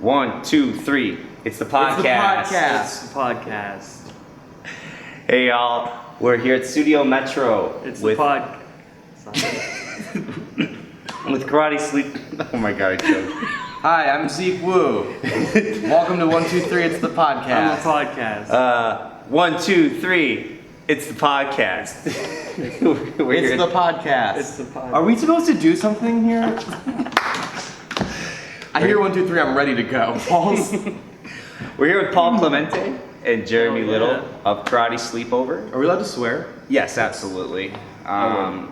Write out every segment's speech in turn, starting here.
1, 2, 3. It's the podcast. It's the podcast. Hey y'all, we're here at Studio Metro. It's with the podcast. with Karate Sleep. Oh my god, I choked. Hi, I'm Zeke Wu. Welcome to 1, 2, 3. It's the podcast. On the podcast. 1, 2, 3. It's the podcast. It's the podcast. It's the podcast. Are we supposed to do something here? I hear 1, 2, 3. I'm ready to go. Paul's. We're here with Paul Clemente and Jeremy Oh, yeah. Little of Karate Sleepover. Are we allowed to swear? Yes, absolutely.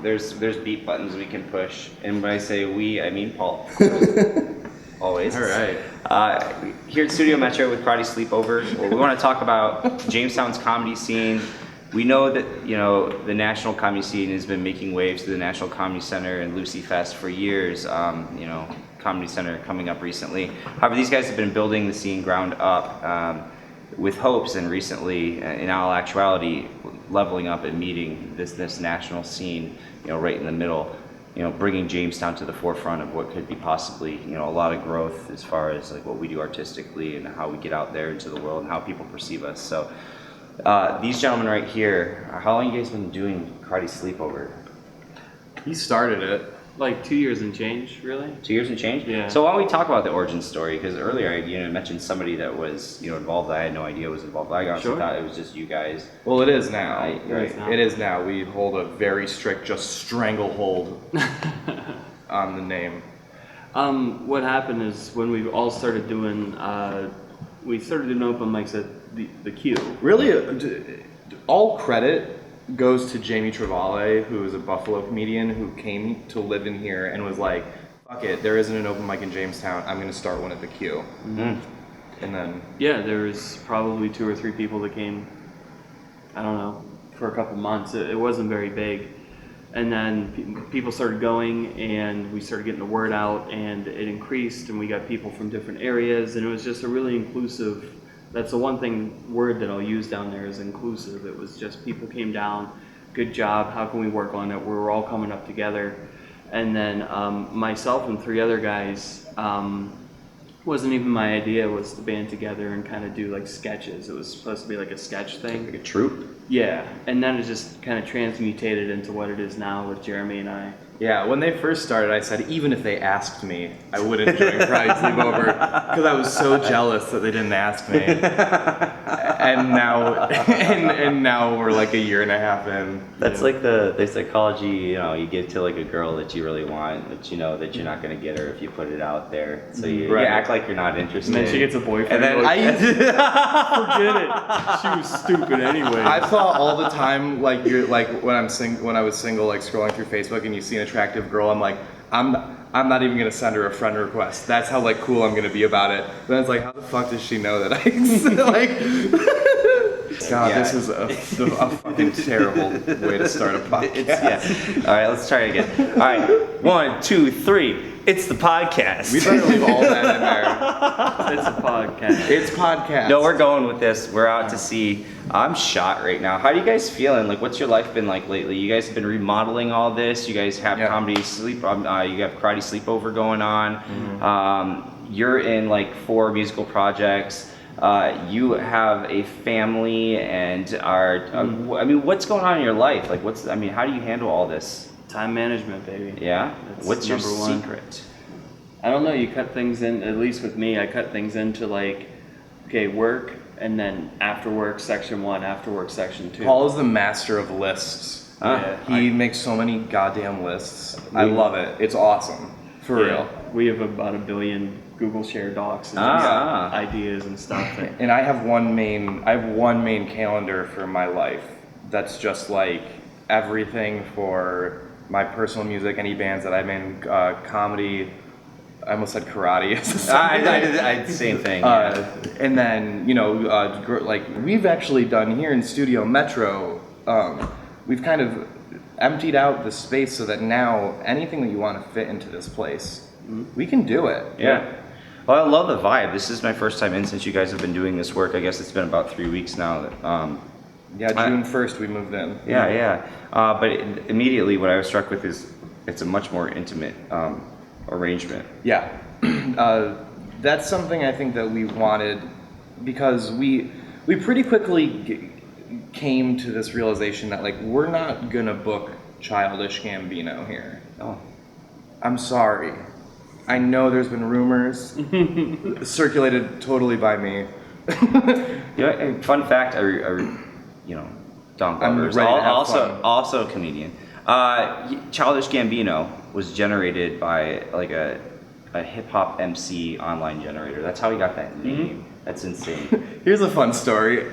There's beep buttons we can push, and when I say we, I mean Paul. Always. All right. Here at Studio Metro with Karate Sleepover, we want to talk about Jamestown's comedy scene. We know that the national comedy scene has been making waves to the National Comedy Center and Lucy Fest for years. Comedy Center coming up recently. However, these guys have been building the scene ground up with hopes, and recently, in all actuality, leveling up and meeting this national scene, right in the middle, bringing Jamestown to the forefront of what could be possibly, a lot of growth as far as like what we do artistically and how we get out there into the world and how people perceive us. So these gentlemen right here, how long have you guys been doing Karate Sleepover? He started it. Like 2 years and change, really? 2 years and change? Yeah. So why don't we talk about the origin story? Because earlier I mentioned somebody that was involved that I had no idea was involved. I honestly thought it was just you guys. Well, it is now. Right. It is now. We hold a very strict, just stranglehold on the name. What happened is when we all started doing, we started doing open mics at the Q. Really, all credit goes to Jamie Travale, who is a Buffalo comedian who came to live in here and was like, fuck it, there isn't an open mic in Jamestown, I'm going to start one at the Q. Mm-hmm. And then... Yeah, there was probably 2 or 3 people that came, I don't know, for a couple months. It wasn't very big. And then people started going, and we started getting the word out, and it increased, and we got people from different areas, and it was just a really inclusive. That's the one word that I'll use down there is inclusive. It was just people came down, good job, how can we work on it? We were all coming up together. And then myself and 3 other guys, wasn't even my idea, was to band together and kind of do like sketches. It was supposed to be like a sketch thing. Like a troupe? Yeah, and then it just kind of transmutated into what it is now with Jeremy and I. Yeah, when they first started, I said, even if they asked me, I wouldn't join Karate Sleepover, because I was so jealous that they didn't ask me. And now, and now we're like a year and a half in. That's like the psychology, you give to like a girl that you really want, but you know that you're not going to get her if you put it out there. So you act like you're not interested. And then she gets a boyfriend. And then forget it. She was stupid anyway. I thought all the time, like when I was single, like scrolling through Facebook, and you see an attractive girl, I'm like, I'm not even gonna send her a friend request. That's how like cool I'm gonna be about it. Then it's like, how the fuck does she know that I like? God, Yeah. this is a fucking terrible way to start a podcast. All right, let's try it again. All right, 1, 2, 3. It's the podcast. We better leave all that in there. It's a podcast. It's podcast. No, we're going with this. We're out to sea. I'm shot right now. How are you guys feeling? Like, what's your life been like lately? You guys have been remodeling all this. You guys have comedy sleep. You have Karate Sleepover going on. Mm-hmm. You're in like 4 musical projects. You have a family and are. What's going on in your life? Like, how do you handle all this? Time management, baby. Yeah. That's What's your number one. secret? I don't know. You cut things in. At least with me, I cut things into like, okay, work, and then after work section 1, after work section 2. Paul is the master of lists. He makes so many goddamn lists. I love it. It's awesome. For real. We have about 1 billion Google Share Docs and ideas and stuff. And I have one main calendar for my life that's just like everything for my personal music, any bands that I'm in, comedy. I almost said karate. I same thing. Yeah. And then like we've actually done here in Studio Metro. We've kind of emptied out the space so that now anything that you want to fit into this place, we can do it. Yeah. Well, I love the vibe. This is my first time in since you guys have been doing this work. I guess it's been about 3 weeks now. June 1st we moved in. Yeah. But immediately what I was struck with is it's a much more intimate arrangement. Yeah. that's something I think that we wanted, because we pretty quickly came to this realization that like we're not gonna book Childish Gambino here. Oh. I'm sorry. I know there's been rumors circulated totally by me. Fun fact, Don Glover's ready to have also a comedian. Childish Gambino was generated by like a hip hop MC online generator. That's how he got that name. That's insane. Here's a fun story.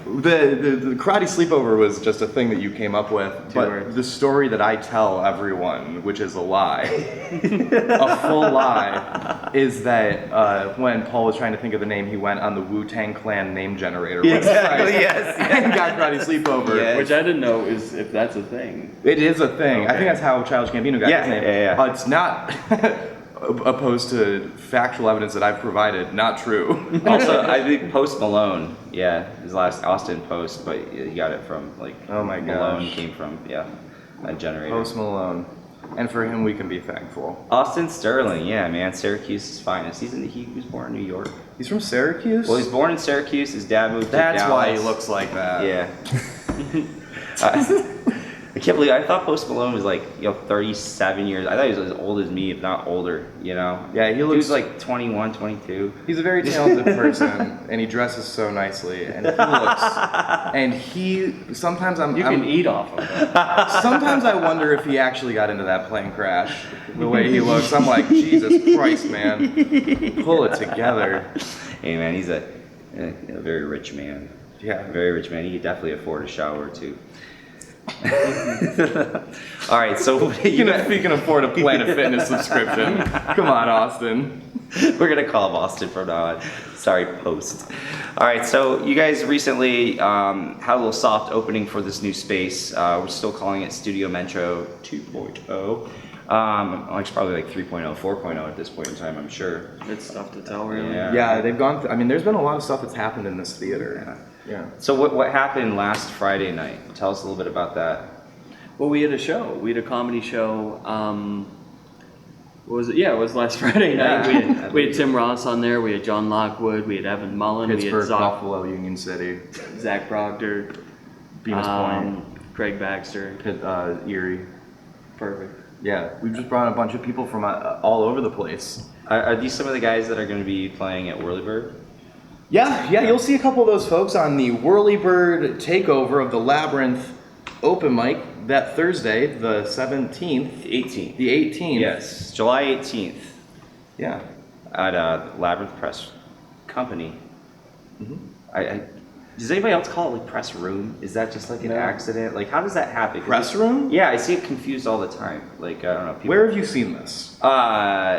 The karate sleepover was just a thing that you came up with, but the story that I tell everyone, which is a lie, a full lie, is that when Paul was trying to think of the name, he went on the Wu-Tang Clan name generator website and got karate sleepover. Yes. Which I didn't know is if that's a thing. It is a thing. Okay. I think that's how Childish Gambino got his name. Yeah. It's not, opposed to factual evidence that I've provided, not true. Also, I think Post Malone, his last Austin Post, but he got it from like, Oh my Malone gosh. came from, a generator. Post Malone. And for him, we can be thankful. Austin Sterling, yeah, man, Syracuse's finest. He was born in New York. He's from Syracuse? Well, he's born in Syracuse. His dad moved to That's Dallas. why he looks like that. Yeah. I can't believe, I thought Post Malone was like, 37 years. I thought he was as old as me, if not older, Yeah, he He looks was like 21, 22. He's a very talented person, and he dresses so nicely, and he looks. And sometimes You can eat off of it. Sometimes I wonder if he actually got into that plane crash. The way he looks, I'm like, Jesus Christ, man, pull it together. Hey, man, he's a very rich man. Yeah. Very rich man. He could definitely afford a shower, too. All right, so He can afford a Planet Fitness subscription. Come on, Austin. we're gonna call him Austin from now on. Sorry, Post. All right, so you guys recently had a little soft opening for this new space. We're still calling it Studio Metro 2.0. It's probably like 3.0, 4.0 at this point in time, I'm sure. It's tough to tell, really. Yeah, they've gone through, there's been a lot of stuff that's happened in this theater. Yeah. So what happened last Friday night? Tell us a little bit about that. Well, we had a show. We had a comedy show. What was it? Yeah, it was last Friday night. Yeah. We had Tim Ross on there. We had John Lockwood. We had Evan Mullen. Pittsburgh, we had Buffalo, Union City, Zach Proctor. Bemis Point, Craig Baxter. Erie. Perfect. Yeah, we've just brought a bunch of people from all over the place. Are these some of the guys that are going to be playing at Whirlybird? Yeah, you'll see a couple of those folks on the Whirlybird takeover of the Labyrinth open mic that Thursday, the 17th. The 18th. The 18th. Yes, July 18th Yeah. at Labyrinth Press Company. Mm-hmm. Does anybody else call it like press room? Is that just like an No. accident? Like, how does that happen? 'Cause Press room? Yeah, I see it confused all the time. Like, I don't know. People, Where have you seen this?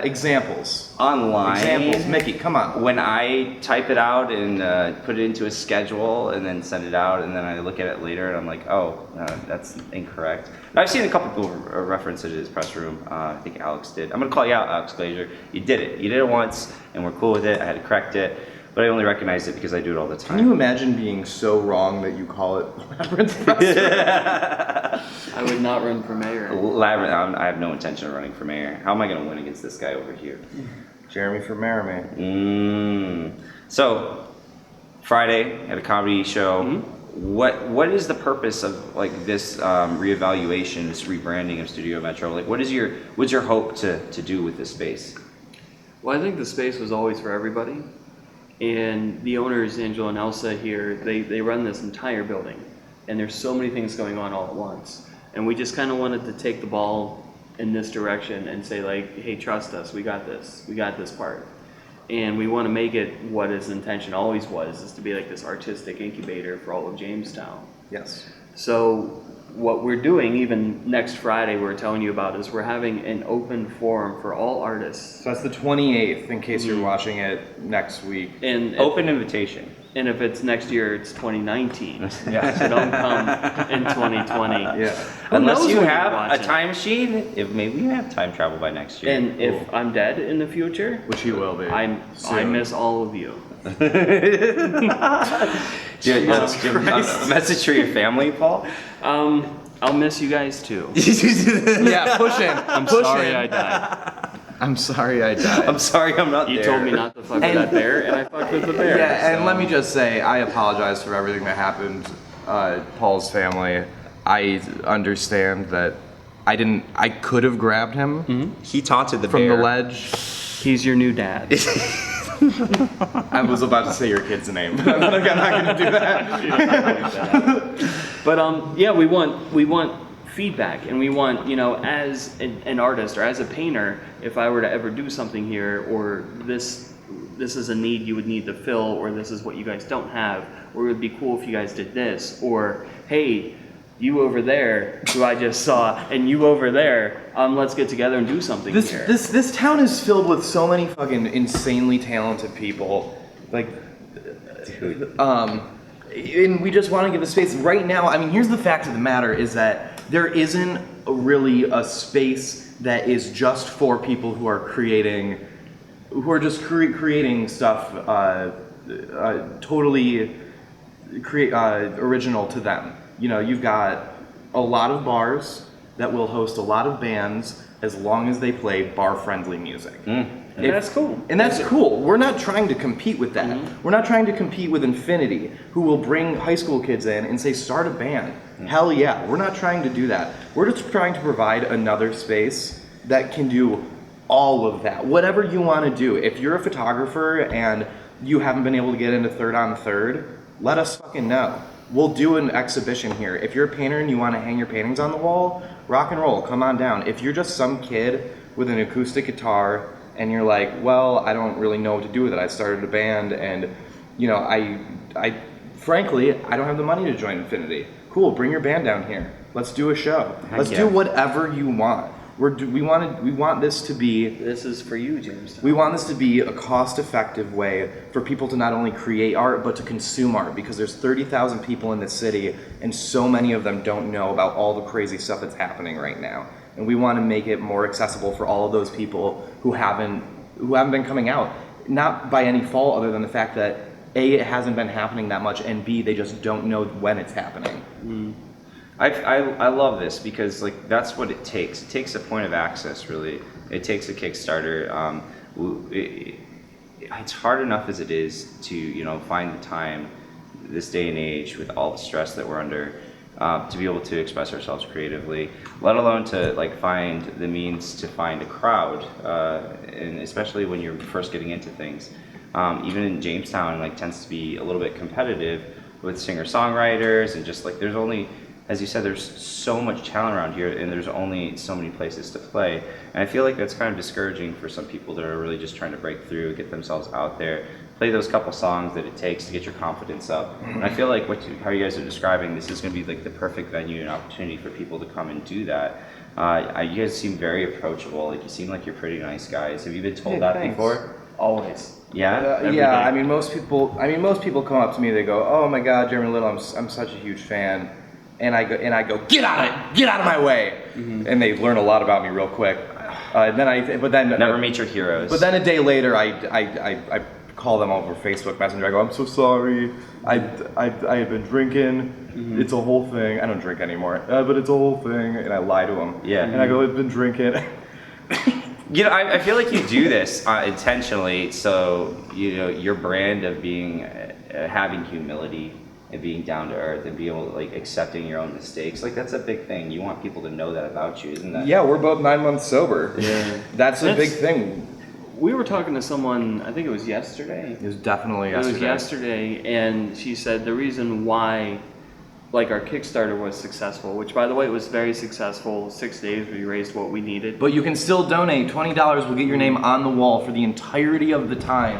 Examples. Online. Examples. Mickey, come on. When I type it out and put it into a schedule and then send it out, and then I look at it later and I'm like, oh, that's incorrect. I've seen a couple people reference it as press room. I think Alex did. I'm gonna call you out, Alex Glazier. You did it. You did it once, and we're cool with it. I had to correct it, but I only recognized it because I do it all the time. Can you imagine being so wrong that you call it Labyrinth Press? I would not run for mayor. Labyrinth. I have no intention of running for mayor. How am I gonna win against this guy over here? Jeremy for mayor, man. So, Friday at a comedy show. Mm-hmm. What is the purpose of like this reevaluation, this rebranding of Studio Metro? Like, what's your hope to do with this space? Well, I think the space was always for everybody. And the owners, Angela and Elsa here, they run this entire building. And there's so many things going on all at once. And we just kind of wanted to take the ball in this direction and say like, hey, trust us, we got this part. And we want to make it what his intention always was, is to be like this artistic incubator for all of Jamestown. Yes. So what we're doing, even next Friday, we're telling you about, is we're having an open forum for all artists. So that's the 28th, in case you're watching it next week. And Open invitation. And if it's next year, it's 2019. Yeah. So don't come in 2020. Yeah. Who Unless knows you when you're have a watching? time machine, if maybe you have time travel by next year. And if I'm dead in the future, Which he will be. I soon. miss all of you. Do you have a message for your family, Paul? I'll miss you guys too. Yeah, push him. I'm sorry I died. I'm sorry I died. I'm sorry I'm not You there. told me not to fuck with that bear, and I fucked with the bear. Yeah, and so- let me just say, I apologize for everything that happened. Paul's family. I understand that I could have grabbed him He taunted the from bear. the ledge. He's your new dad. I was about to say your kid's name, but I'm not gonna do that. But yeah, we want feedback, and we want, you know, as an artist or as a painter, if I were to ever do something here, or this is a need you would need to fill, or this is what you guys don't have, or it would be cool if you guys did this, or hey, you over there who I just saw, and you over there, let's get together and do something here. This town is filled with so many fucking insanely talented people. Like, and we just want to give a space. Right now, I mean, here's the fact of the matter is that there isn't really a space that is just for people who are creating, who are just creating stuff totally original to them. You know, you've got a lot of bars that will host a lot of bands as long as they play bar-friendly music. And that's cool. And that's cool. We're not trying to compete with that. We're not trying to compete with Infinity, who will bring high school kids in and say, start a band. Hell yeah. We're not trying to do that. We're just trying to provide another space that can do all of that. Whatever you want to do. If you're a photographer and you haven't been able to get into Third on Third, let us fucking know. We'll do an exhibition here. If you're a painter and you want to hang your paintings on the wall, rock and roll, come on down. If you're just some kid with an acoustic guitar and you're like, well, I don't really know what to do with it. I started a band and, you know, I frankly, I don't have the money to join Infinity. Cool, bring your band down here. Let's do a show. Let's do whatever you want. We want this to be. This is for you, James. We want this to be a cost-effective way for people to not only create art but to consume art, because there's 30,000 people in this city and so many of them don't know about all the crazy stuff that's happening right now. And we want to make it more accessible for all of those people who haven't been coming out, not by any fault other than the fact that A, it hasn't been happening that much, and B, they just don't know when it's happening. I love this because like that's what it takes. It takes a point of access, really. It takes a Kickstarter. It's hard enough as it is to find the time this day and age with all the stress that we're under to be able to express ourselves creatively, let alone to like find the means to find a crowd, and especially when you're first getting into things. Even in Jamestown, like tends to be a little bit competitive with singer-songwriters and just like there's only, as you said, there's so much talent around here and there's only so many places to play. And I feel like that's kind of discouraging for some people that are really just trying to break through, get themselves out there, play those couple songs that it takes to get your confidence up. And I feel like how you guys are describing, this is going to be like the perfect venue and opportunity for people to come and do that. You guys seem very approachable. Like you seem like you're pretty nice guys. Have you been told that thanks. before? Always. Yeah. Every Yeah, day. I mean, most people come up to me. They go, "Oh my God, Jeremy Little, I'm such a huge fan," and I go, "Get out of my way!" And they learn a lot about me real quick. But then Never meet your heroes. But then a day later, I call them over Facebook Messenger. I go, "I'm so sorry. I had been drinking. It's a whole thing. I don't drink anymore, but it's a whole thing." And I lie to them. Yeah. And I go, "I've been drinking." I feel like you do this intentionally, so your brand of being having humility and being down to earth and being able to like accepting your own mistakes, like that's a big thing. You want people to know that about you, isn't that? Yeah, we're both 9 months sober. Yeah. That's a big thing. We were talking to someone, I think it was yesterday. It was definitely It was yesterday, and she said the reason why, like, our Kickstarter was successful, which, by the way, it was very successful. 6 days, we raised what we needed. But you can still donate. $20 will get your name on the wall for the entirety of the time.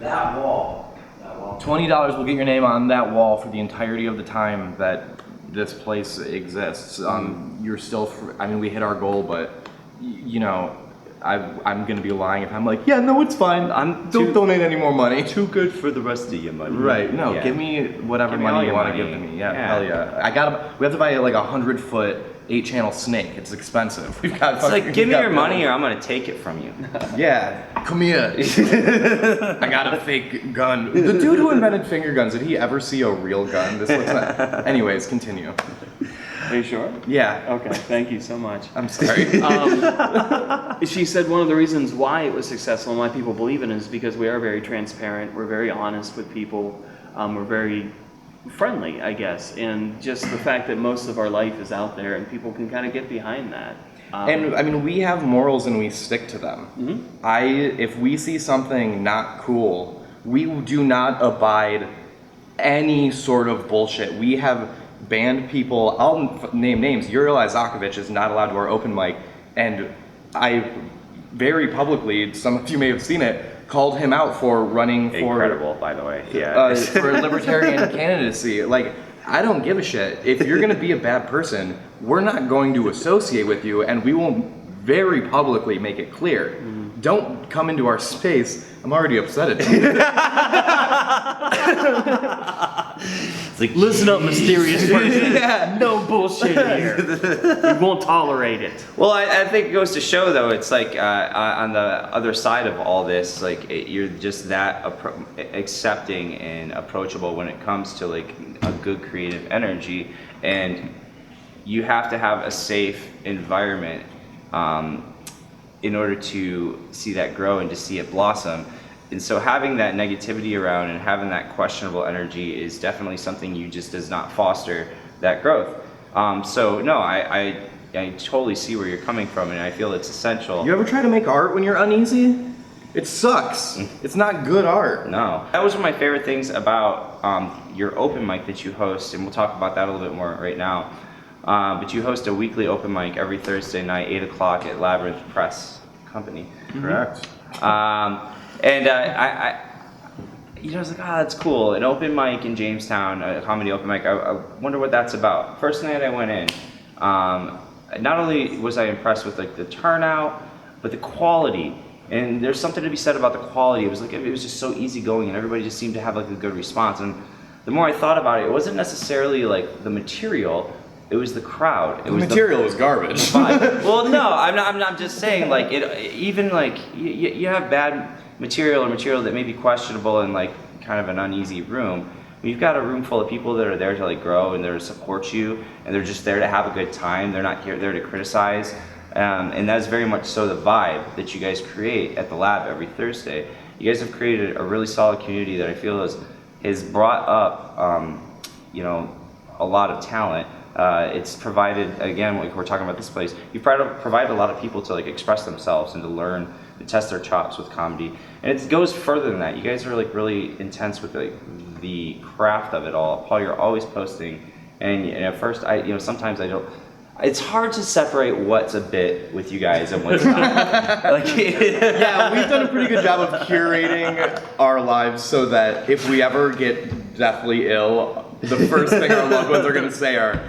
That wall. $20 will get your name on that wall for the entirety of the time that this place exists. You're still, we hit our goal, but I'm gonna be lying if I'm like, yeah, no, it's fine. Don't donate any more money. Too good for the rest of your money. Right? No, Yeah. give me whatever Give me all money you your want to money. give to me. Yeah, Yeah. hell yeah. We have to buy like a 100-foot 8-channel snake. It's expensive. We've got. It's like, give me your money or I'm gonna take it from you. Yeah, come here. I got a fake gun. The dude who invented finger guns, did he ever see a real gun? This looks like... Anyways, continue. Are you sure? Yeah. Okay, thank you so much. I'm sorry. She said one of the reasons why it was successful and why people believe in it is because we are very transparent, we're very honest with people, we're very friendly, I guess, and just the fact that most of our life is out there and people can kind of get behind that. And I mean, we have morals and we stick to them. Mm-hmm. If we see something not cool, we do not abide any sort of bullshit. We have banned people. I'll name names. Uriel Isakovich is not allowed to our open mic, and I very publicly, some of you may have seen it, called him out for running for Incredible, by the way. Yeah. for libertarian candidacy. Like, I don't give a shit. If you're gonna be a bad person, we're not going to associate with you, and we will very publicly make it clear. Don't come into our space. I'm already upset at you. It's like, Listen up, mysterious person. Yeah. No bullshit here. We won't tolerate it. well, I think it goes to show, though, it's like on the other side of all this, like you're just that accepting and approachable when it comes to like a good creative energy, and you have to have a safe environment in order to see that grow and to see it blossom. And so having that negativity around and having that questionable energy is definitely something you just does not foster that growth. So no, I totally see where you're coming from, and I feel it's essential. You ever try to make art when you're uneasy? It sucks. It's not good art. No. That was one of my favorite things about your open mic that you host, and we'll talk about that a little bit more right now. But you host a weekly open mic every Thursday night, 8 o'clock at Labyrinth Press Company. Correct. And I was like, that's cool. An open mic in Jamestown, a comedy open mic. I wonder what that's about. First night I went in, not only was I impressed with like the turnout, but the quality. And there's something to be said about the quality. It was just so easygoing, and everybody just seemed to have like a good response. And the more I thought about it, it wasn't necessarily like the material. It was the crowd. The material was garbage. Vibe. Well, no, I'm just saying, like, even like you have bad material or material that may be questionable in like kind of an uneasy room. You've got a room full of people that are there to like grow and there to support you, and they're just there to have a good time. They're not there to criticize, and that's very much so the vibe that you guys create at the lab every Thursday. You guys have created a really solid community that I feel has brought up, a lot of talent. It's provided, again, like we're talking about this place, you've provided a lot of people to like express themselves and to learn and test their chops with comedy. And it goes further than that. You guys are like really intense with like the craft of it all. Paul, you're always posting, and at first sometimes I don't, it's hard to separate what's a bit with you guys and what's not. Yeah, we've done a pretty good job of curating our lives so that if we ever get deathly ill, the first thing our loved ones are going to say are,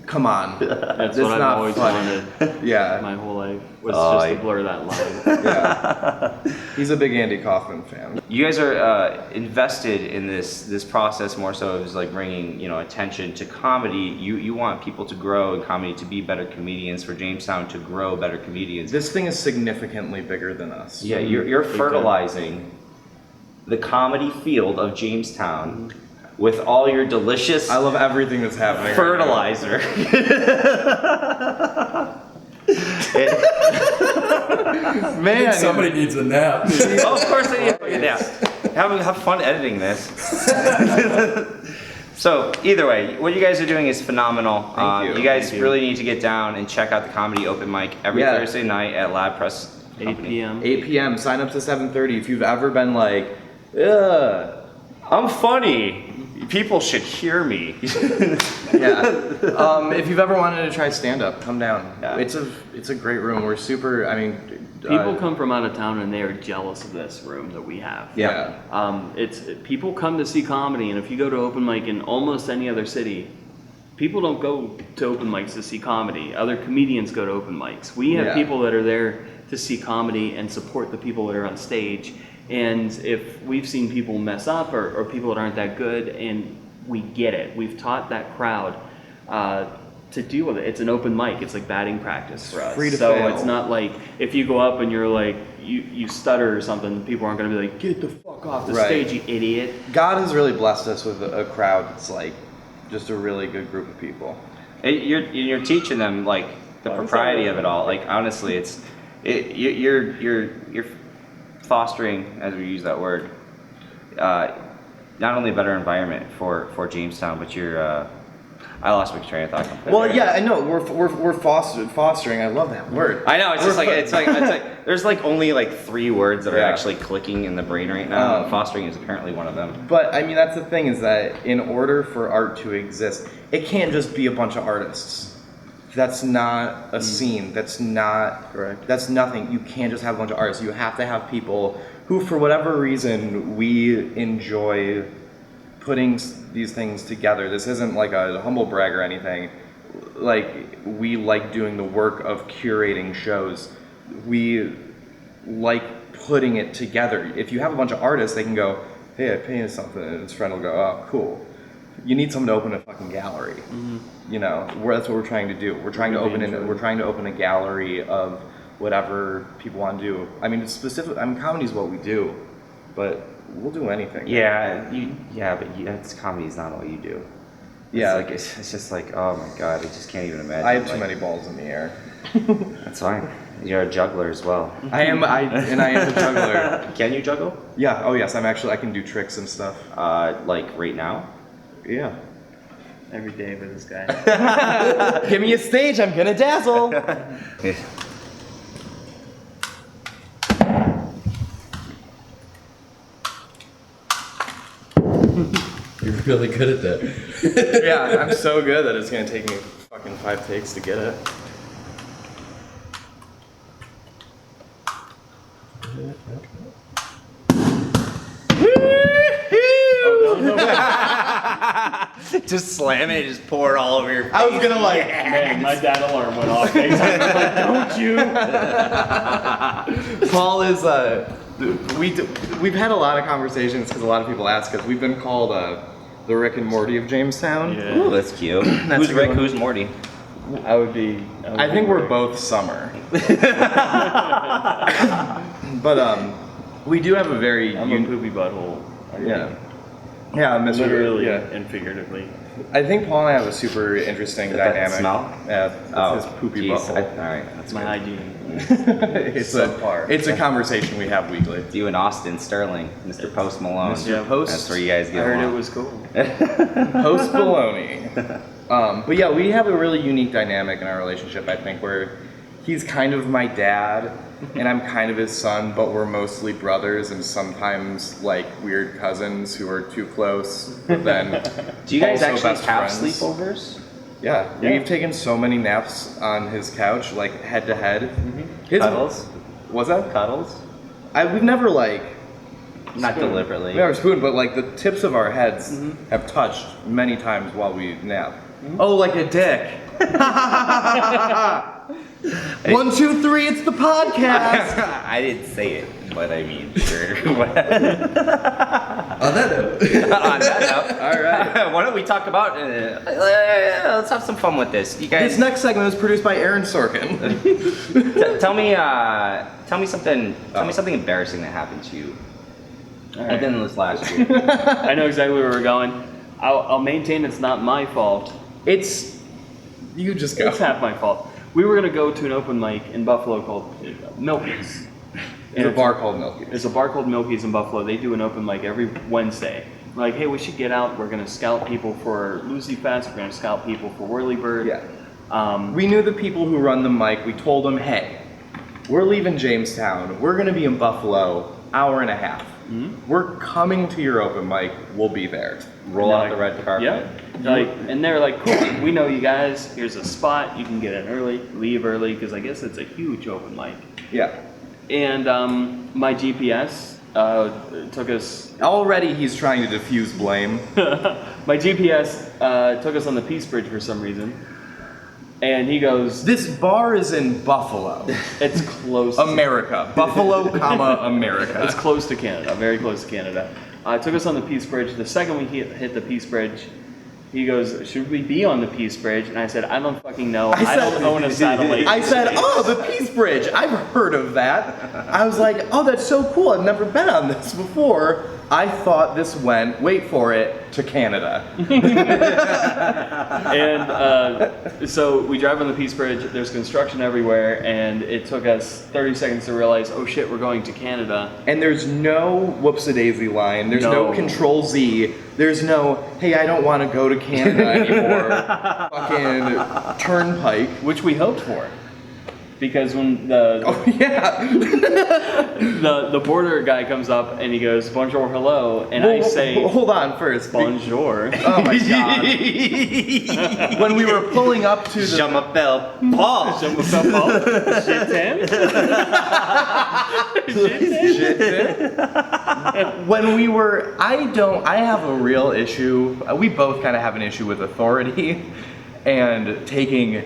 come on. That's It's what I've not always funny. wanted Yeah. my whole life, was just to blur that line. Yeah. He's a big Andy Kaufman fan. You guys are invested in this process more so as like bringing attention to comedy. You want people to grow in comedy, to be better comedians, for Jamestown to grow better comedians. This thing is significantly bigger than us. Yeah, you're fertilizing the comedy field of Jamestown with all your delicious I love everything that's happening. fertilizer. Man, Somebody needs a nap. Oh, of course I need. Yeah, have fun editing this. So either way, what you guys are doing is phenomenal. Thank you. You guys Thank you. really need to get down and check out the comedy open mic every Thursday night at Lab Press 8 Company. p.m. 8 p.m. Sign up to 7:30. If you've ever been like, ugh, I'm funny. People should hear me. yeah. If you've ever wanted to try stand-up, come down. Yeah. It's a great room. We're super. I mean, People come from out of town and they are jealous of this room that we have. Yeah. People come to see comedy, and if you go to open mic in almost any other city, people don't go to open mics to see comedy. Other comedians go to open mics. We have people that are there to see comedy and support the people that are on stage. And if we've seen people mess up or people that aren't that good, and we get it, we've taught that crowd to deal with it. It's an open mic. It's like batting practice for us. Free to so fail. it's not like if you go up and you're like you stutter or something, people aren't going to be like, get the fuck off the stage, you idiot. God has really blessed us with a crowd that's like just a really good group of people. You're teaching them like the propriety of it all. Like honestly, you're fostering, as we use that word, not only a better environment for Jamestown, but you're. I lost my train of thought completely. Well, yeah, I know. We're fostering. I love that word. I know. It's like there's like only like 3 words that are actually clicking in the brain right now. Fostering is apparently one of them. But I mean, that's the thing, is that in order for art to exist, it can't just be a bunch of artists. That's not a scene. That's not correct. That's nothing. You can't just have a bunch of artists. You have to have people who, for whatever reason, we enjoy putting these things together. This isn't like a humble brag or anything. Like, we like doing the work of curating shows. We like putting it together. If you have a bunch of artists, they can go, hey, I painted something, and his friend will go, oh, cool. You need someone to open a fucking gallery. You know, that's what we're trying to do. We're trying to open a gallery of whatever people want to do. I mean, it's specific. I mean, comedy is what we do, but we'll do anything. But comedy is not all you do. Yeah, It's just like, oh my god, I just can't even imagine. I have too many balls in the air. That's fine. You're a juggler as well. I am a juggler. Can you juggle? Yeah. Oh yes, I can do tricks and stuff. Like right now? Yeah. Every day with this guy. Give me a stage, I'm gonna dazzle. You're really good at that. Yeah, I'm so good that it's gonna take me fucking 5 takes to get it. Just slam it, just pour it all over your face. I was gonna like, Man, my dad alarm went off. I was like, don't you? Paul is we've had a lot of conversations because a lot of people ask us. We've been called the Rick and Morty of Jamestown. Yeah. Ooh, that's cute. That's Who's a good Rick? one. Who's Morty? I think we're both Summer. But we do have a very I'm a poopy butthole. yeah, Mr. Literally Yeah. and figuratively. I think Paul and I have a super interesting That dynamic. smell? Yeah, it's his poopy geez. butthole. Alright, that's That's my good. hygiene. It's a conversation we have weekly. You and Austin Sterling, Mr. Post Malone. Mr. Post. That's where you guys I get heard along. it was cool. Post baloney. But yeah, we have a really unique dynamic in our relationship, I think, where he's kind of my dad and I'm kind of his son, but we're mostly brothers and sometimes like weird cousins who are too close, but then Do you guys also actually best have friends. sleepovers? Yeah, Yeah. we've taken so many naps on his couch, like head to head. His- Cuddles? Was that? Cuddles? We've never like Not deliberately. we never spooned, but like the tips of our heads have touched many times while we nap. Oh, like a dick. 1, 2, 3, it's the podcast. I didn't say it, but I mean, sure. On that note. On that note, All right. why don't we talk about? Let's have some fun with this. You guys, This next segment was produced by Aaron Sorkin. tell me something. Tell me something embarrassing that happened to you Alright. within this last year. I know exactly where we're going. I'll maintain it's not my fault. You just go. It's half my fault. We were gonna go to an open mic in Buffalo called Milky's. There's a bar called Milky. There's a bar called Milky's in Buffalo. They do an open mic every Wednesday. We're like, hey, we should get out. We're gonna scout people for Lucy Fest. We're gonna scout people for Whirlybird. Yeah. We knew the people who run the mic. We told them, hey, we're leaving Jamestown. We're gonna be in Buffalo, hour and a half. We're coming to your open mic. We'll be there. Roll out the red carpet. Yeah. And they're like, cool, we know you guys. Here's a spot. You can get in early, leave early, because I guess it's a huge open mic. Yeah. And my GPS took us. Already he's trying to diffuse blame. My GPS took us on the Peace Bridge for some reason. And he goes, This bar is in Buffalo, it's close. America. Buffalo, comma, America. It's close to Canada, very close to Canada. Took us on the Peace Bridge. The second we hit the Peace Bridge, he goes, should we be on the Peace Bridge? And I said, I don't fucking know. I don't own a satellite. I said, oh, the Peace Bridge. I've heard of that. I was like, oh, that's so cool. I've never been on this before. I thought this went, wait for it, to Canada. And so we drive on the Peace Bridge, there's construction everywhere, and it took us 30 seconds to realize, oh shit, we're going to Canada. And there's no whoops-a-daisy line, there's no Control Z, there's no, hey, I don't want to go to Canada anymore, fucking turnpike. Which we hoped for. Because when the the border guy comes up and he goes, bonjour, hello, and I say, hold on first. bonjour. Oh my god. When we were pulling up to the... Je m'appelle Paul. Je m'appelle Paul. Je t'aime. When we were, I have a real issue, we both kind of have an issue with authority and taking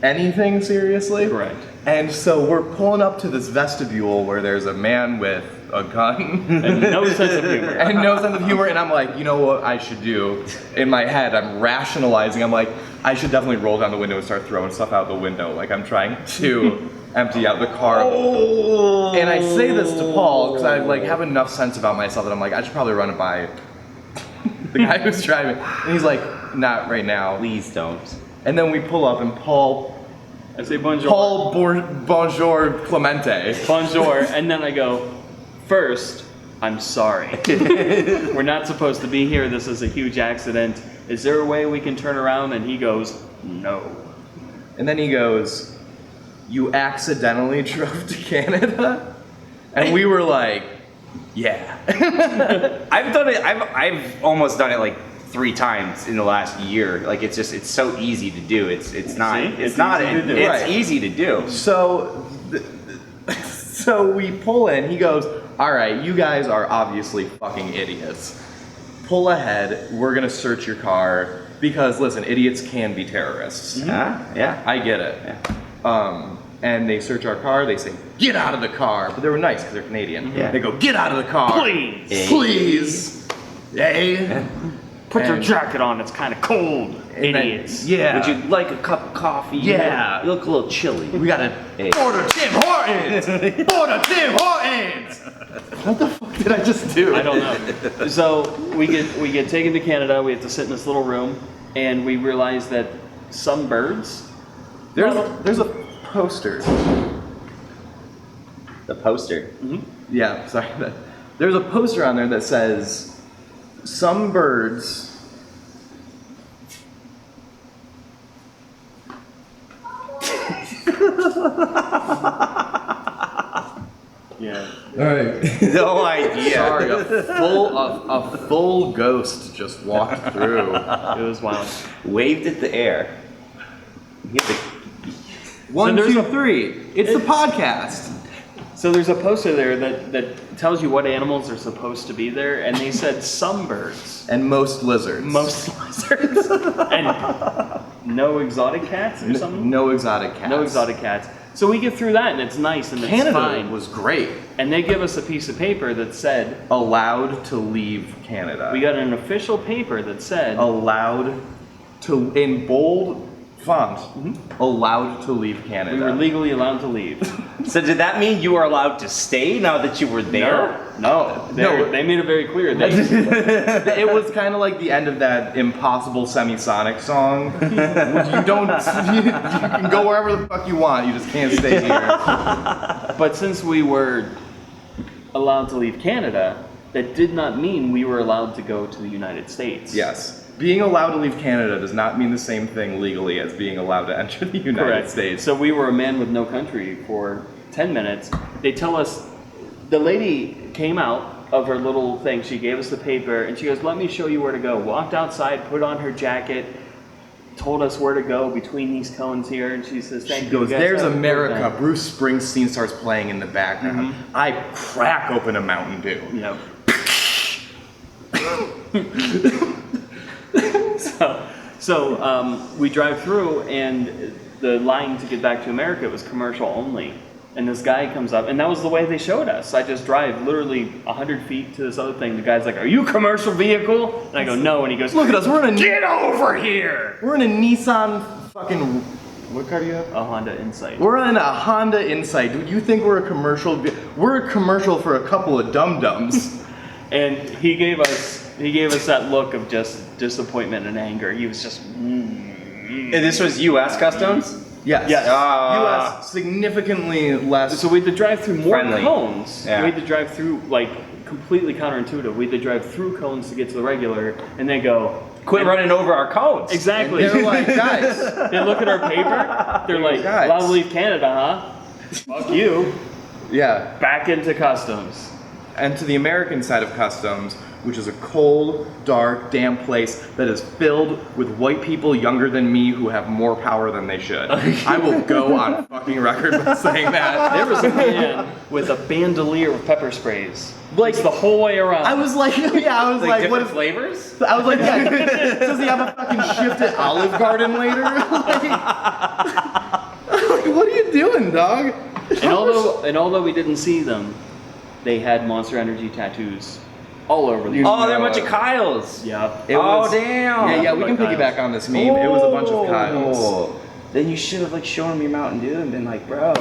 anything seriously. Correct. And so we're pulling up to this vestibule where there's a man with a gun. And no sense of humor. And no sense of humor, and I'm like, you know what I should do? In my head, I'm rationalizing, I'm like, I should definitely roll down the window and start throwing stuff out the window. Like I'm trying to empty out the car. Oh. And I say this to Paul, because I like have enough sense about myself that I'm like, I should probably run it by the guy who's driving. And he's like, not right now. Please don't. And then we pull up and I say bonjour. Bonjour Clemente. Bonjour, and then I go, first, I'm sorry. We're not supposed to be here. This is a huge accident. Is there a way we can turn around? And he goes, no. And then he goes, you accidentally drove to Canada? And we were like, yeah. I've done it. I've almost done it like 3 times in the last year. Like it's so easy to do. It's not. See? It's not. Easy to do. It's Right. easy to do. So we pull in, he goes, all right, you guys are obviously fucking idiots. Pull ahead, we're gonna search your car, because listen, idiots can be terrorists. Yeah. I get it. Yeah. And they search our car, they say, get out of the car. But they were nice, because they're Canadian. Yeah. They go, get out of the car. Please. Please. Hey. Put your And- jacket on. It's kind of cold. And then- Idiots. yeah. Would you like a cup of coffee? Yeah. You look a little chilly. We gotta order Tim Hortons! Order Tim Hortons! What the fuck did I just do? I don't know. So we get taken to Canada. We have to sit in this little room, and we realize that some birds. There's a poster. The poster. Yeah, sorry. There's a poster on there that says, some birds Yeah. All right. No idea. Sorry, a full ghost just walked through. It was wild. Waved at the air. You have to- 1, there's 2, a- 3. It's the podcast. So there's a poster there that tells you what animals are supposed to be there, and they said some birds, And most lizards. most lizards, and no exotic cats or something. No exotic cats. No exotic cats. So we get through that, and it's nice, and it's Canada fine. was great. And they give us a piece of paper that said, Allowed to leave Canada. we got an official paper that said, allowed to, in bold font, allowed to leave Canada. we were legally allowed to leave. So did that mean you were allowed to stay now that you were there? No. They made it very clear. It was kind of like the end of that Impossible Semisonic song. You don't, you can go wherever the fuck you want, you just can't stay here. But since we were allowed to leave Canada, that did not mean we were allowed to go to the United States. Yes. Being allowed to leave Canada does not mean the same thing legally as being allowed to enter the United Correct. States. So we were a man with no country for 10 minutes. They tell us, the lady came out of her little thing, she gave us the paper, and she goes, let me show you where to go. Walked outside, put on her jacket, told us where to go between these cones here, and she says, thank She you. goes, You guys there's have a good America. night." Bruce Springsteen starts playing in the background. I crack open a Mountain Dew. Yep. So we drive through, and the line to get back to America was commercial only. And this guy comes up, and that was the way they showed us. I just drive literally 100 feet to this other thing. The guy's like, are you a commercial vehicle? And I go, no. And he goes, Look at us, we're in a get over here! We're in a Nissan fucking, what car do you have? A Honda Insight. We're in a Honda Insight. Do you think we're a commercial? We're a commercial for a couple of dum-dums. And he gave us that look of just disappointment and anger. He was just. And this was U.S. Customs? Yes. Yes. U.S. significantly less. So we had to drive through more Friendly. cones. Yeah. We had to drive through, like, completely counterintuitive. We had to drive through cones to get to the regular, and they go, Quit running over our codes. exactly. They're like, guys. They look at our paper, they're like, Guys. allowed to leave Canada, huh? Fuck you. Yeah. Back into customs. And to the American side of customs, which is a cold, dark, damp place that is filled with white people younger than me who have more power than they should. I will go on fucking record by saying that. There was a man with a bandolier of pepper sprays. Like, It's the whole way around. I was like, yeah, I was like, what different is flavors? I was like, yeah, does he have a fucking shift at Olive Garden later? like, what are you doing, dog? and although we didn't see them, they had Monster Energy tattoos all over them. Oh, they're a bunch of Kyles. Yeah. It Oh, was- damn. Yeah, we can Kyles. piggyback on this meme. It was a bunch of Kyles. Oh. Then you should have like shown him your Mountain Dew and been like, bro,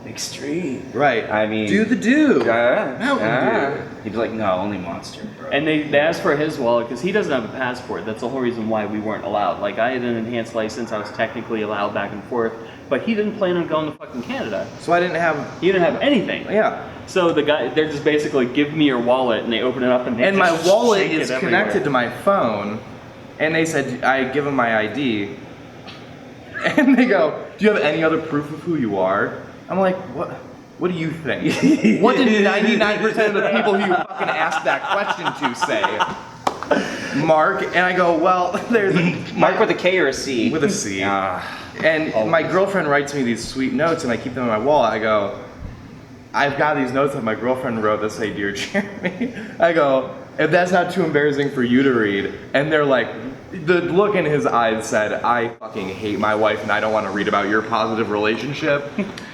extreme. Right. I mean, do the do. Yeah. He'd be like, no, only Monster, bro. And they asked for his wallet because he doesn't have a passport. That's the whole reason why we weren't allowed. Like, I had an enhanced license. I was technically allowed back and forth. But he didn't plan on going to fucking Canada. So I didn't have. He didn't have anything. Yeah. So the guy, they're just basically, give me your wallet, and they open it up and they And my just wallet shake it is everywhere. connected to my phone, and they said I give them my ID, and they go, "Do you have any other proof of who you are?" I'm like, "What? What do you think? What did 99% of the people who you fucking asked that question to say?" Mark, and I go, "Well, there's Mark with a K or a C? with a C." Ah. And my girlfriend writes me these sweet notes, and I keep them in my wallet. I go, I've got these notes that my girlfriend wrote that say, "Dear Jeremy." I go, if that's not too embarrassing for you to read. And they're like, the look in his eyes said, I fucking hate my wife and I don't want to read about your positive relationship.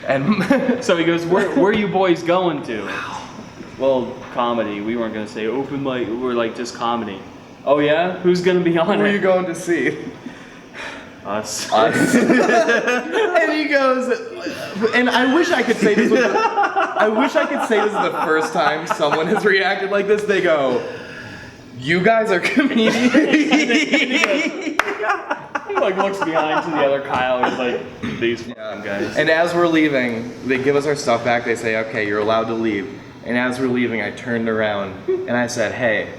And So he goes, where are you boys going to? Well, comedy. We weren't going to say open mic. We're like, just comedy. Oh yeah? Who's going to be on who are it? you going to see? Us. And he goes, and I wish I could say this was I wish I could say this is the first time someone has reacted like this. They go, "You guys are comedians." He like looks behind to the other Kyle. He's like, these fucking guys. And as we're leaving, they give us our stuff back. They say, "Okay, you're allowed to leave." And as we're leaving, I turned around and I said, "Hey,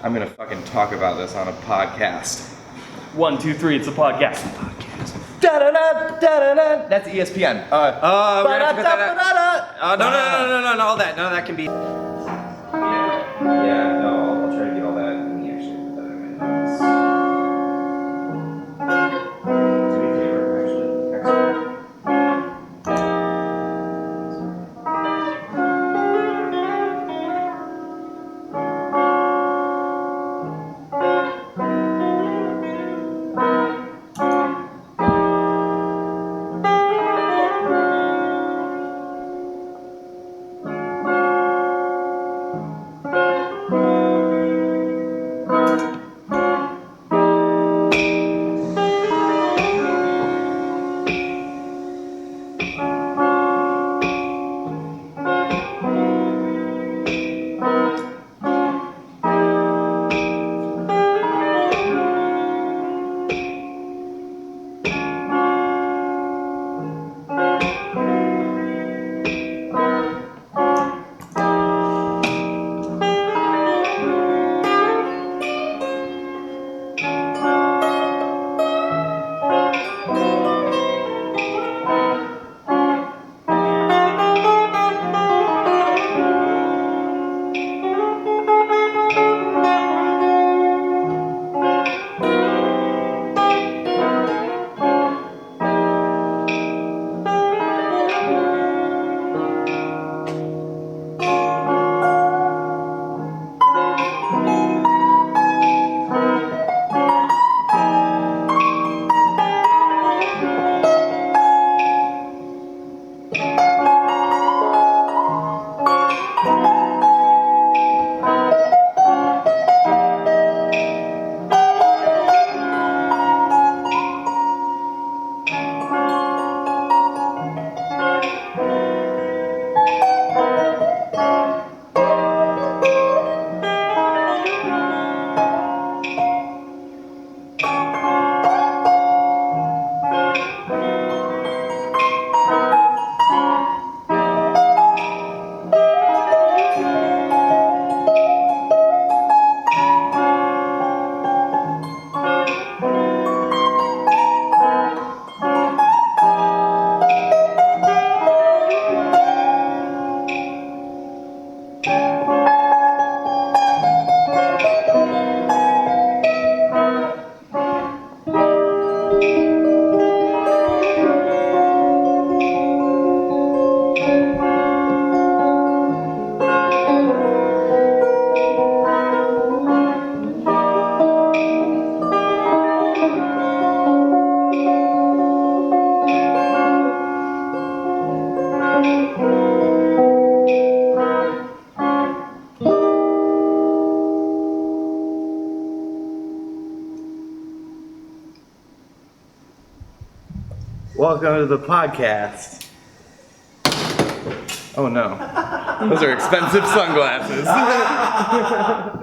I'm gonna fucking talk about this on a podcast." 1, 2, 3. It's a podcast. Da-da-da, da-da-da. That's ESPN. We're gonna have to cut that out. Ba-da-da-ba-da-da. No, all that. None of that can be. Yeah, no, I'll try to get all that. Let me actually put that in my notes. Do me a favor, actually. Welcome to the podcast. Oh no. Those are expensive sunglasses. I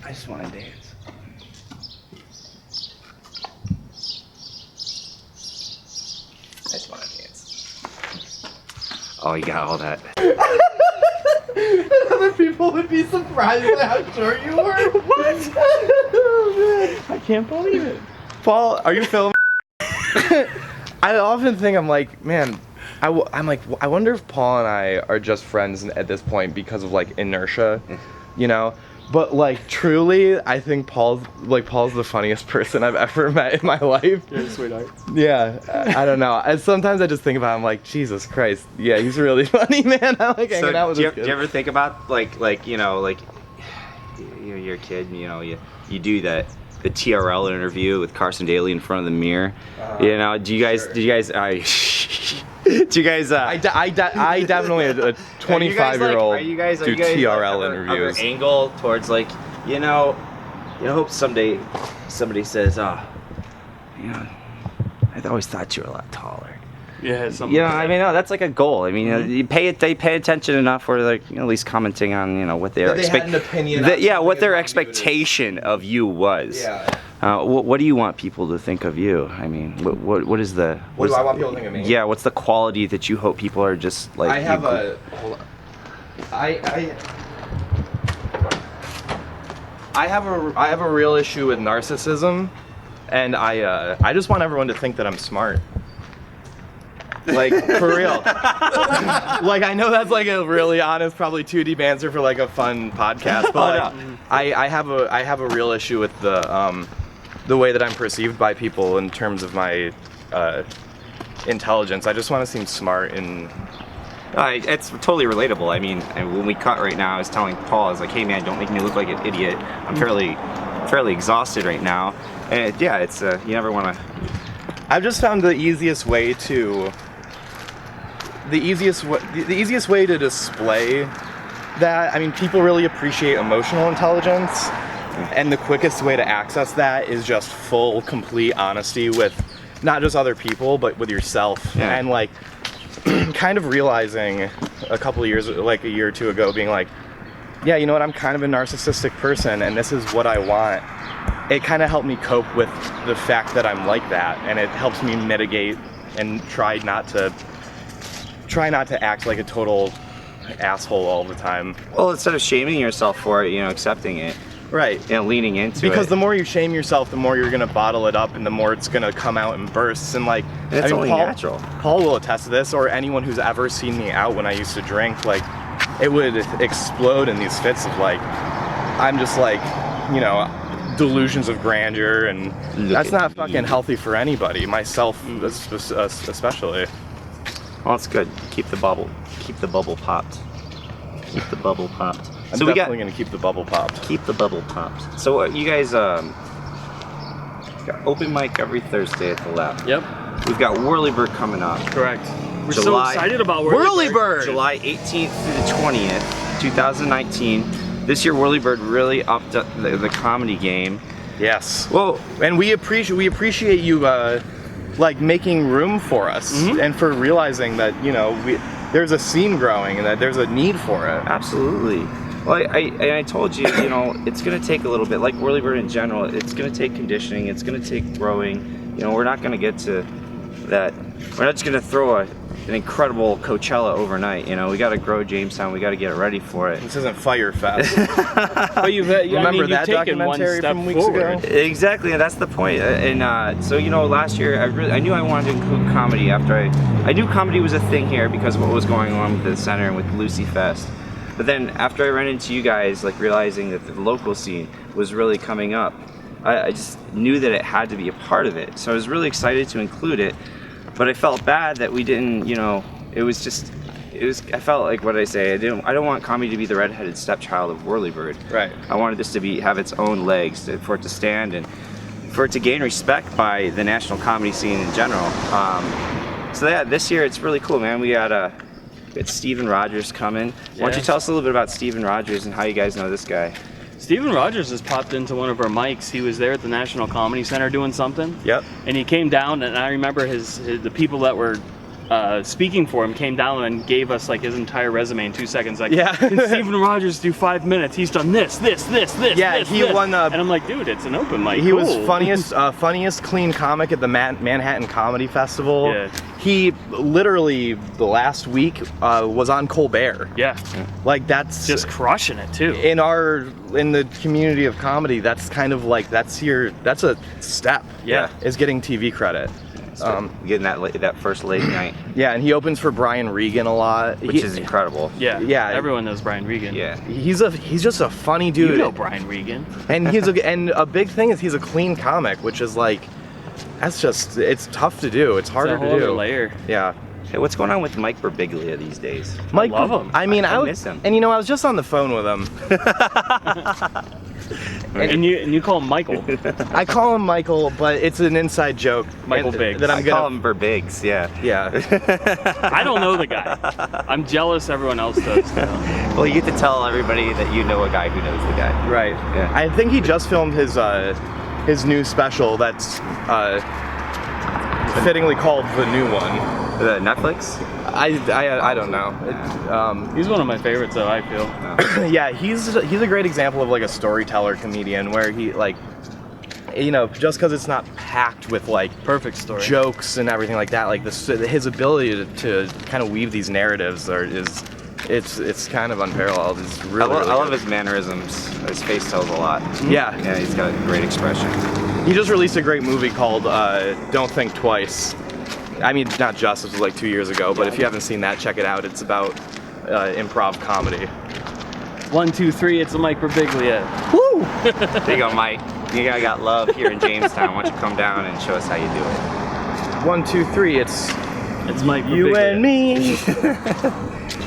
just want to dance. I just want to dance. Oh, you got all that. Other people would be surprised at how short you were. What? Oh, man. I can't believe it. Paul, are you filming? I often think, I'm like, man, I wonder if Paul and I are just friends at this point because of like inertia, you know? But like truly, I think Paul's the funniest person I've ever met in my life. You're a sweetheart. Yeah, I don't know. And sometimes I just think about him like, Jesus Christ, yeah, he's really funny, man. I like hanging out with do this you kid. ever think about like you're a kid, you do the TRL interview with Carson Daly in front of the mirror. Do you guys I definitely a 25-year-old do TRL interviews. Ever angle towards like, hope someday somebody says, I always thought you were a lot taller. Yeah, something. No, that's like a goal. I mean, they pay attention enough where they're at least commenting on what their They had an opinion. what their expectation of you was. Yeah. What do you want people to think of you? I mean, what is the? What do I want people to think of me? Yeah, what's the quality that you hope people are just like? I have a. Hold on. I have a real issue with narcissism, and I just want everyone to think that I'm smart. Like, for real. Like, I know that's like a really honest, probably too deep answer for like a fun podcast, but I have a real issue with the way that I'm perceived by people in terms of my intelligence. I just want to seem smart and. It's totally relatable. I mean, when we cut right now, I was telling Paul, I was like, "Hey man, don't make me look like an idiot. I'm fairly exhausted right now." And it's you never want to. I've just found the easiest way to display that. I mean, people really appreciate emotional intelligence, and the quickest way to access that is just full, complete honesty with not just other people, but with yourself. Yeah. And like, kind of realizing a couple of years, like a year or two ago, being like, yeah, you know what, I'm kind of a narcissistic person, and this is what I want. It kind of helped me cope with the fact that I'm like that, and it helps me mitigate and try not to act like a total asshole all the time. Well, instead of shaming yourself for it, accepting it. Right. Leaning into it. Because the more you shame yourself, the more you're gonna bottle it up, and the more it's gonna come out in bursts. And like, it's only natural. Paul will attest to this, or anyone who's ever seen me out when I used to drink. Like, it would explode in these fits of like, I'm just like, delusions of grandeur, and that's not fucking healthy for anybody, myself especially. Well, it's good. Keep the bubble popped. Keep the bubble popped. I'm definitely gonna keep the bubble popped. Keep the bubble popped. So you guys got open mic every Thursday at the lab. Yep. We've got Whirlybird coming up. Correct. We're so excited about Whirlybird! July 18th through the 20th, 2019. This year Whirlybird really upped the comedy game. Yes. Well, and we appreciate you like making room for us, and for realizing that there's a scene growing and that there's a need for it. Absolutely. Well, I told you, it's going to take a little bit, like Whirlybird in general, it's going to take conditioning, it's going to take growing. We're not going to get to that. We're not just going to throw an incredible Coachella overnight. We got to grow Jamestown, we got to get ready for it. This isn't Fire Fest. But Remember that documentary from weeks ago? Exactly, and that's the point. And so last year I knew I wanted to include comedy after I knew comedy was a thing here because of what was going on with the center and with Lucy Fest. But then after I ran into you guys, like realizing that the local scene was really coming up, I just knew that it had to be a part of it. So I was really excited to include it, but I felt bad that we didn't, I felt like, what did I say? I don't want comedy to be the redheaded stepchild of Whirlybird. Right. I wanted this to have its own legs, for it to stand and for it to gain respect by the national comedy scene in general. So yeah, this year it's really cool, man. We got Steven Rogers coming. Why don't you tell us a little bit about Steven Rogers and how you guys know this guy? Steven Rogers has popped into one of our mics. He was there at the National Comedy Center doing something. Yep. And he came down, and I remember the people that were speaking for him came down and gave us like his entire resume in 2 seconds. Like, Yeah. Can Steven Rogers do 5 minutes? He's done this. Yeah, he won. And I'm like, dude, it's an open mic. He Cool. was funniest clean comic at the Manhattan Comedy Festival. Yeah. He literally the last week was on Colbert. Yeah. Like that's Just crushing it too. in the community of comedy. That's kind of like that's a step. Yeah. Is getting TV credit. Getting that first late night, Yeah, and he opens for Brian Regan a lot, which is incredible. Yeah. Yeah. Everyone knows Brian Regan. Yeah. He's just a funny dude. You know Brian Regan. And and a big thing is he's a clean comic, which is like it's tough to do. It's harder It's a to whole do. other layer. Yeah. Hey, what's going on with Mike Birbiglia these days? Mike, love him. I mean, I I miss him. And I was just on the phone with him. And you call him Michael. I call him Michael, but it's an inside joke. Michael And- Biggs. That I I'm call gonna. him Birbigs, yeah. Yeah. I don't know the guy. I'm jealous everyone else does. Well, you get to tell everybody that you know a guy who knows the guy. Right. Yeah. I think he just filmed his new special. That's fittingly called the new one. The Netflix? I don't know. He's one of my favorites, though, I feel. Yeah, he's a great example of like a storyteller comedian where he like, just because it's not packed with like Perfect story. jokes and everything like that, like his ability to kind of weave these narratives it's kind of unparalleled. It's really, I really love good. his mannerisms. His face tells a lot. Yeah. Yeah, he's got a great expression. He just released a great movie called Don't Think Twice. I mean, not just, this was like 2 years ago, but if you haven't seen that, check it out. It's about improv comedy. 1, 2, 3. It's a Mike Birbiglia. Woo! There you go, Mike. You guys got love here in Jamestown. Why don't you come down and show us how you do it? 1, 2, 3. It's Mike you Birbiglia. and me.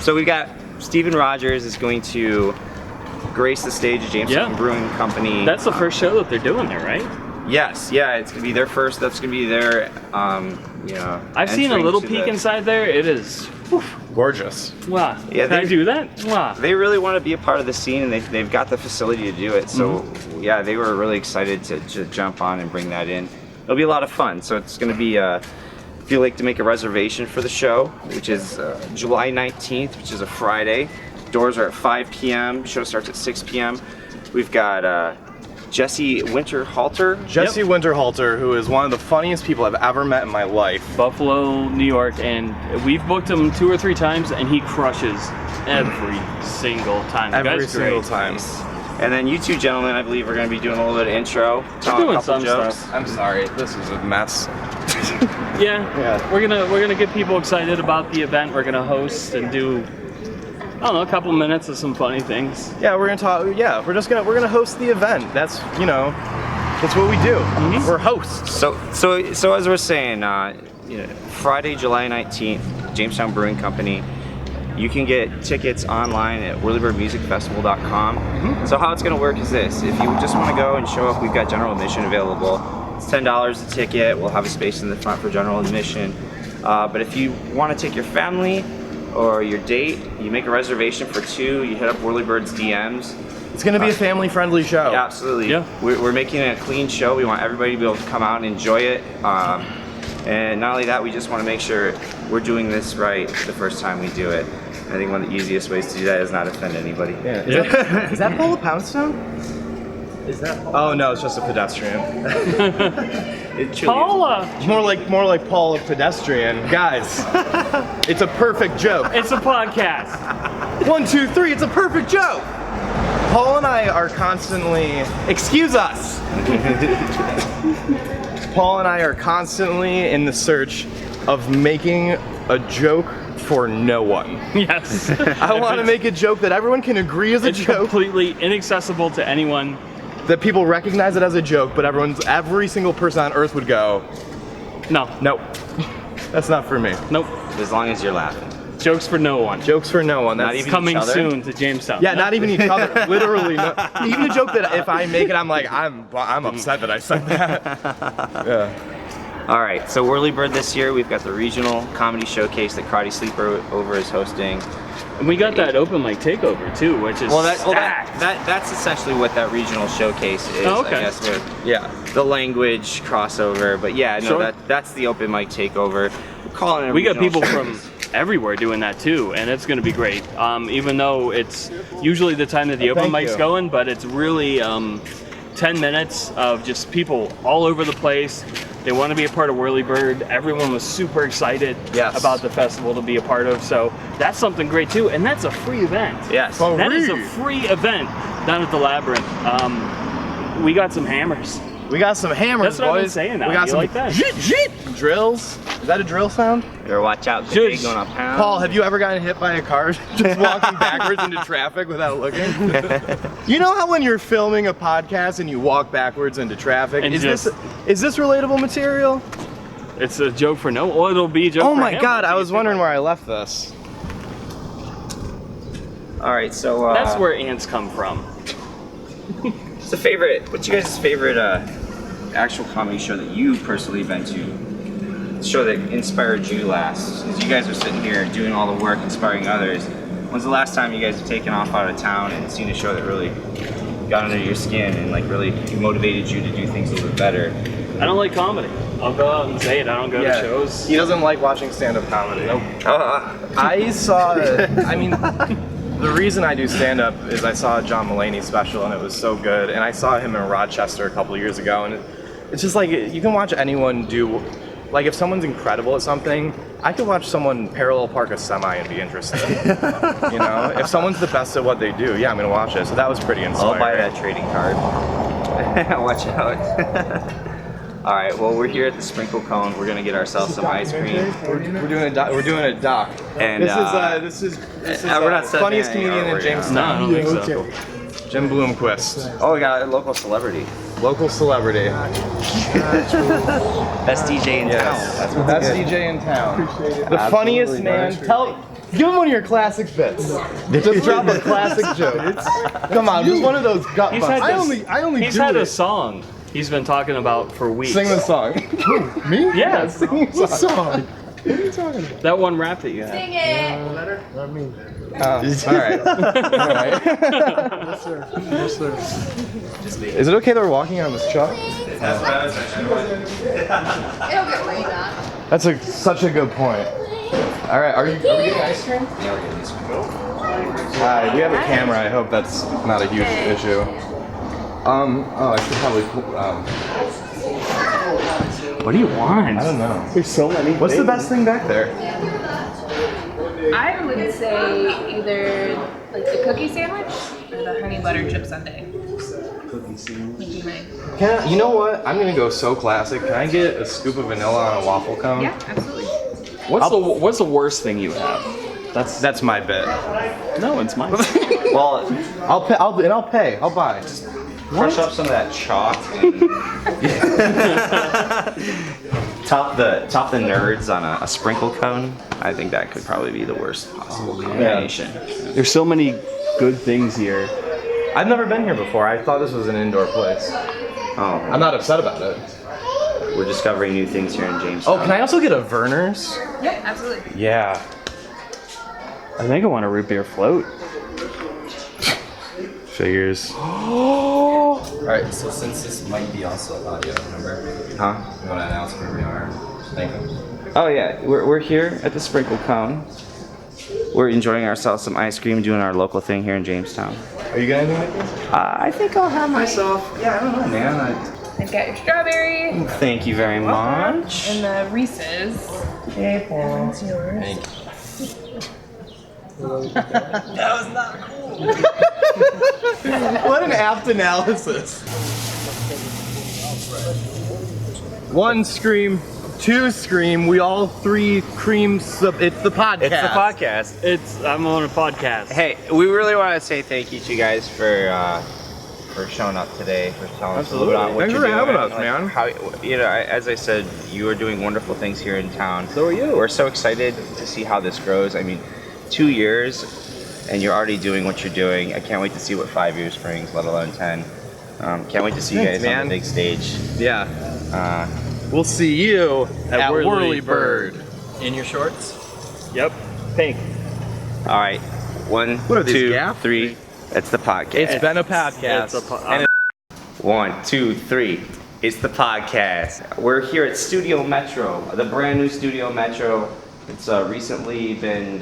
So we've got Steven Rogers is going to grace the stage at Jamestown Yeah. Brewing Company. That's the first show that they're doing there, right? Yes, yeah, it's gonna be their first. That's gonna be their, I've seen a entry little to peek the- inside there. It is. Gorgeous. Wow. Yeah, Can I they- do that? Wow. They really want to be a part of the scene, and they've got the facility to do it. So yeah, they were really excited to jump on and bring that in. It'll be a lot of fun. So it's gonna be. If you'd like to make a reservation for the show, which is July 19th, which is a Friday. Doors are at 5 p.m. Show starts at 6 p.m. We've got Jesse Winterhalter. Jesse Winterhalter, who is one of the funniest people I've ever met in my life. Buffalo, New York, and we've booked him 2 or 3 times, and he crushes every single time. The Every guy's single great. time. And then you two gentlemen, I believe, are going to be doing a little bit of intro, telling doing a couple some jokes. stuff. I'm sorry, this is a mess. Yeah. We're gonna get people excited about the event. We're gonna host and do, I don't know, a couple minutes of some funny things. Yeah, we're gonna talk. Yeah, we're gonna host the event. That's that's what we do. We're hosts. So as we're saying, Friday, July 19th, Jamestown Brewing Company. You can get tickets online at whirlybird.musicfestival.com. So how it's going to work is this. If you just want to go and show up, we've got general admission available. It's $10 a ticket. We'll have a space in the front for general admission. But if you want to take your family or your date, you make a reservation for 2. You hit up Whirlybird's DMs. It's gonna be a family-friendly show. Yeah, absolutely. Yeah. We're making it a clean show. We want everybody to be able to come out and enjoy it. And not only that, we just want to make sure we're doing this right the first time we do it. I think one of the easiest ways to do that is not offend anybody. Yeah. Is that Paula Poundstone? Is that Oh no, it's just a pedestrian. it truly Paula! More like Paula Pedestrian. Guys, it's a perfect joke. It's a podcast. 1, 2, 3. It's a perfect joke. Paul and I are constantly. Excuse us. Paul and I are constantly in the search of making a joke for no one. Yes. I want to make a joke that everyone can agree is a It's joke, completely inaccessible to anyone. that people recognize it as a joke, but every single person on earth would go, No. nope, that's not for me. Nope. As long as you're laughing. Jokes for no one. Jokes for no one. Not That's even Coming each other? soon to Jamestown. yeah, not even each other. Literally, no. Even a joke that if I make it, I'm like, I'm upset that I said that. Yeah. All right, so Whirlybird this year, we've got the regional comedy showcase that Karate Sleepover is hosting. And we got that open mic takeover too, which is That's essentially what that regional showcase is, Oh, okay. I guess, with Yeah. the language crossover. But yeah, no, Sure. that's the open mic takeover. We're calling it a we got regional people showcase. from everywhere doing that too, and it's going to be great. Even though it's usually the time that the open Thank mic's you. going, but it's really 10 minutes of just people all over the place. They want to be a part of Whirlybird. Everyone was super excited Yes. about the festival to be a part of, so that's something great too, and that's a free event. Yes. Oh, That is a Free. free event down at the Labyrinth. We got some hammers. We got some hammers, That's what I've been boys. saying now. We got You some like that? drills. Is that a drill sound? Better watch out, 'cause Shush. they going uptown. Paul, have you ever gotten hit by a car just walking backwards into traffic without looking? You know how when you're filming a podcast and you walk backwards into traffic? And Is just- this relatable material? It's a joke for no one. Well, it'll be a joke Oh for my him. god, I was wondering where I left this. All right, so That's where ants come from. what's the favorite? What's your guys' favorite actual comedy show that you personally been to? The show that inspired you last? As you guys are sitting here doing all the work, inspiring others. When's the last time you guys have taken off out of town and seen a show that really got under your skin and like really motivated you to do things a little bit better? I don't like comedy. I'll go out and say it. I don't go to shows. He doesn't like watching stand-up comedy. Nope. I saw, I mean, the reason I do stand-up is I saw a John Mulaney special and it was so good. And I saw him in Rochester a couple of years ago, and it's just like, you can watch anyone do, like if someone's incredible at something, I could watch someone parallel park a semi and be interested. You know, if someone's the best at what they do, yeah, I'm gonna watch it. So that was pretty inspiring. I'll buy that trading card. Watch out. All right, well, we're here at the Sprinkle Cone. We're gonna get ourselves some ice cream. We're doing a doc. And this is we're not setting funniest any, comedian are in we? Jamestown. No, I don't think so. Jim Bloomquist, Oh, we got a local celebrity. local celebrity. Best DJ in town. That's what's Best good. DJ in town. The funniest man. Give him one of your classic bits. Just drop a classic joke. Come on, just one of those gut He's had busters. this- I only He's do had a it. song he's been talking about for weeks. Sing the song. Me? Yeah, What song? What are you talking about? that one rap that you had. Sing it. Not me. All right. All right. Yes, sir. Yes, sir. Is it okay that we're walking on this chalk? It'll get rained on. That's such a good point. All right, are we getting ice cream? Yeah, we're getting ice cream. Hi, we have a camera. I hope that's not a huge issue. Oh, I should probably. What do you want? I don't know. There's so many. What's the best thing back there? I would say either like the cookie sandwich or the honey butter chip sundae. Cookie sandwich. You know what? I'm gonna go so classic. Can I get a scoop of vanilla on a waffle cone? Yeah, absolutely. What's the worst thing you have? That's my bit. No, it's mine. Well, I'll pay. I'll pay. I'll buy. crush up some of that chalk and top the nerds on a sprinkle cone. I think that could probably be the worst possible combination. There's so many good things here. I've never been here before. I thought this was an indoor place. Oh, I'm not upset about it. we're discovering new things here in Jamestown. Oh, can I also get a Verner's? Yep, absolutely. Yeah. I think I want a root beer float. Figures. Alright, so since this might be also audio, remember? Huh? You want to announce where we are? Thank you. Oh yeah, we're here at the Sprinkle Cone. We're enjoying ourselves some ice cream, doing our local thing here in Jamestown. Are you getting anything? I think I'll have myself. Yeah, I don't know, man. I've got your strawberry Thank you very much. and the Reese's. Hey, Paul. That's yours. Thank you. What an apt analysis. One scream, 2 scream. We all 3 cream. It's the podcast. It's the podcast. I'm on a podcast. Hey, we really want to say thank you to you guys for showing up today, for telling us a little bit about what Thanks you're for doing. having us, like, man. How, as I said, you are doing wonderful things here in town. So are you. We're so excited to see how this grows. I mean, 2 years, and you're already doing what you're doing. I can't wait to see what 5 years brings, let alone 10. Can't wait to see you Thanks, guys on man. the big stage. Yeah. We'll see you at Whirlybird. Whirlybird. In your shorts? Yep. Pink. All right, 1, What are these, 2, Gaff? 3. It's the podcast. It's been a podcast. It's a po- And 1, 2, 3. It's the podcast. We're here at Studio Metro, the brand new Studio Metro. It's recently been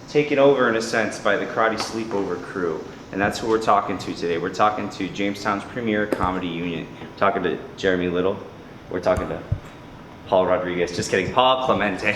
taken over in a sense by the Karate Sleepover crew. And that's who we're talking to today. We're talking to Jamestown's premier comedy unit. We're talking to Jeremy Little. We're talking to Paul Rodriguez. Just kidding, Paul Clemente.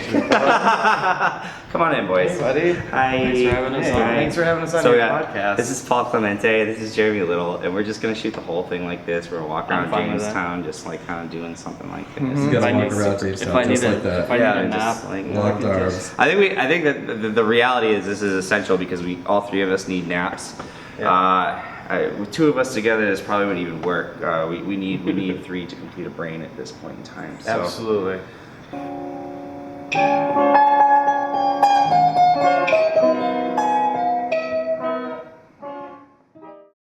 Come on in, boys. Hey, buddy. Hi. Thanks for having us on. Hi. Thanks for having us on So your yeah, podcast. this is Paul Clemente. This is Jeremy Little, and we're just gonna shoot the whole thing like this. We're gonna walk I'm around fine with that. Jamestown, just like kind of doing something like this. You guys I walk need- around if Jamestown I need just a- like that. if I need a nap, just like Locked arms. I think that the reality is this is essential because we all 3 of us need naps. With 2 of us together, this probably wouldn't even work. We need 3 to complete a brain at this point in time. So. Absolutely.